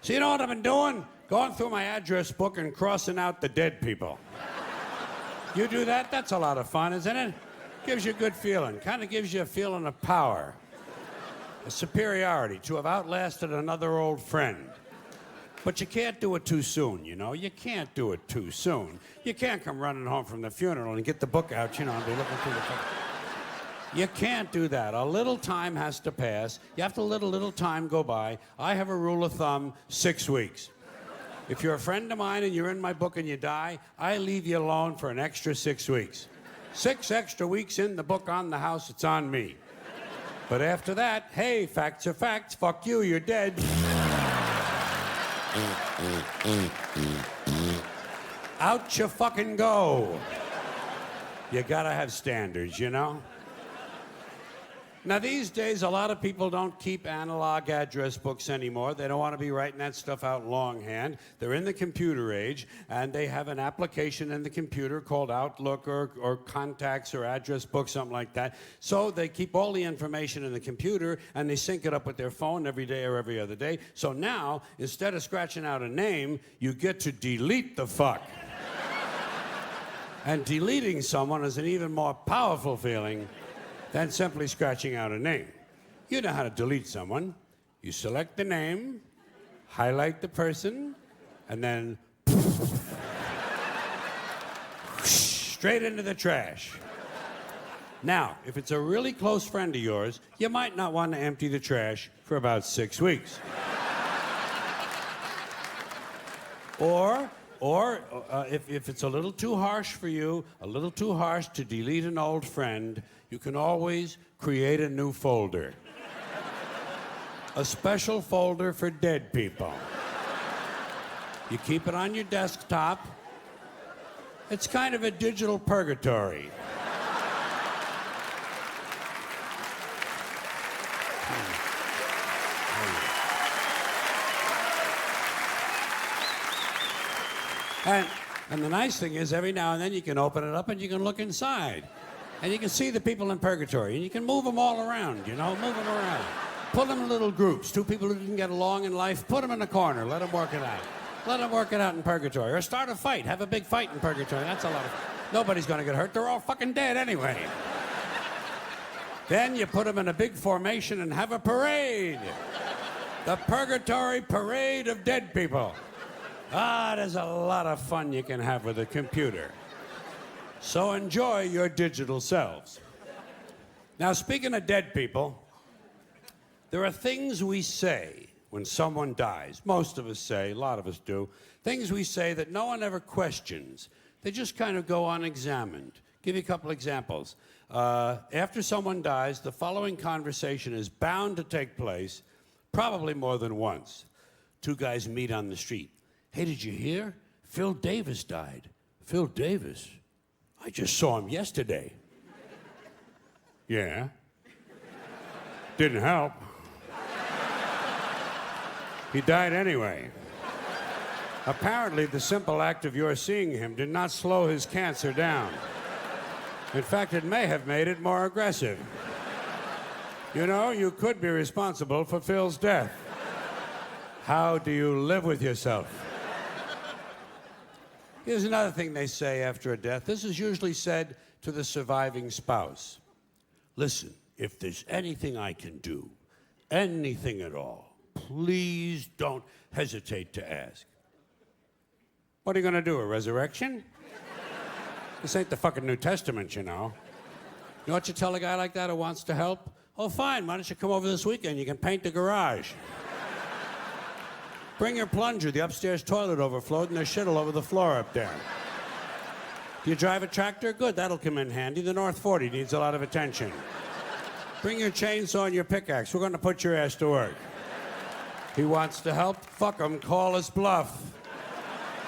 So you know what I've been doing? Going through my address book and crossing out the dead people. You do that? That's a lot of fun, isn't it? Gives you a good feeling. Kind of gives you a feeling of power. A superiority to have outlasted another old friend. But you can't do it too soon, you know? You can't do it too soon. You can't come running home from the funeral and get the book out, you know, and be looking through the book. You can't do that. A little time has to pass. You have to let a little time go by. I have a rule of thumb, 6 weeks. If you're a friend of mine and you're in my book and you die, I leave you alone for an extra 6 weeks. 6 extra weeks in the book on the house, it's on me. But after that, hey, facts are facts. Fuck you, you're dead. Out you fucking go. You gotta have standards, you know? Now, these days, a lot of people don't keep analog address books anymore. They don't want to be writing that stuff out longhand. They're in the computer age, and they have an application in the computer called Outlook or Contacts or Address Book, something like that. So they keep all the information in the computer, and they sync it up with their phone every day or every other day. So now, instead of scratching out a name, you get to delete the fuck. And deleting someone is an even more powerful feeling than simply scratching out a name. You know how to delete someone. You select the name, highlight the person, and then straight into the trash. Now, if it's a really close friend of yours, you might not want to empty the trash for about 6 weeks. Or if it's a little too harsh for you, a little too harsh to delete an old friend, you can always create a new folder. A special folder for dead people. You keep it on your desktop. It's kind of a digital purgatory. And the nice thing is, every now and then you can open it up and you can look inside. And you can see the people in purgatory. And you can move them all around, you know, move them around. Put them in little groups. 2 people who didn't get along in life, put them in a corner. Let them work it out. Let them work it out in purgatory. Or start a fight. Have a big fight in purgatory. That's a lot of fun. Nobody's going to get hurt. They're all fucking dead anyway. Then you put them in a big formation and have a parade. The Purgatory Parade of Dead People. There's a lot of fun you can have with a computer. So enjoy your digital selves. Now, speaking of dead people, there are things we say when someone dies. Most of us say, a lot of us do, things we say that no one ever questions. They just kind of go unexamined. Give you a couple examples. After someone dies, the following conversation is bound to take place, probably more than once. 2 guys meet on the street. Hey, did you hear? Phil Davis died. Phil Davis? I just saw him yesterday. Yeah. Didn't help. He died anyway. Apparently, the simple act of your seeing him did not slow his cancer down. In fact, it may have made it more aggressive. You know, you could be responsible for Phil's death. How do you live with yourself? Here's another thing they say after a death. This is usually said to the surviving spouse. Listen, if there's anything I can do, anything at all, please don't hesitate to ask. What are you going to do, a resurrection? This ain't the fucking New Testament, you know. You know what you tell a guy like that who wants to help? Oh, fine, why don't you come over this weekend? You can paint the garage. Bring your plunger. The upstairs toilet overflowed and there's shit all over the floor up there. Do you drive a tractor? Good, that'll come in handy. The North 40 needs a lot of attention. Bring your chainsaw and your pickaxe. We're going to put your ass to work. He wants to help? Fuck him. Call his bluff.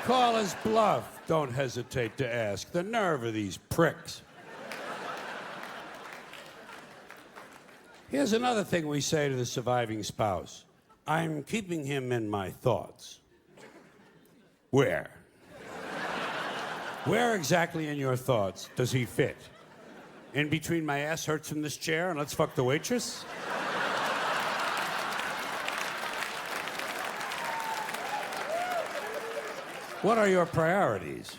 Call his bluff. Don't hesitate to ask. The nerve of these pricks. Here's another thing we say to the surviving spouse. I'm keeping him in my thoughts. Where? Where exactly in your thoughts does he fit? In between my ass hurts from this chair and let's fuck the waitress? What are your priorities?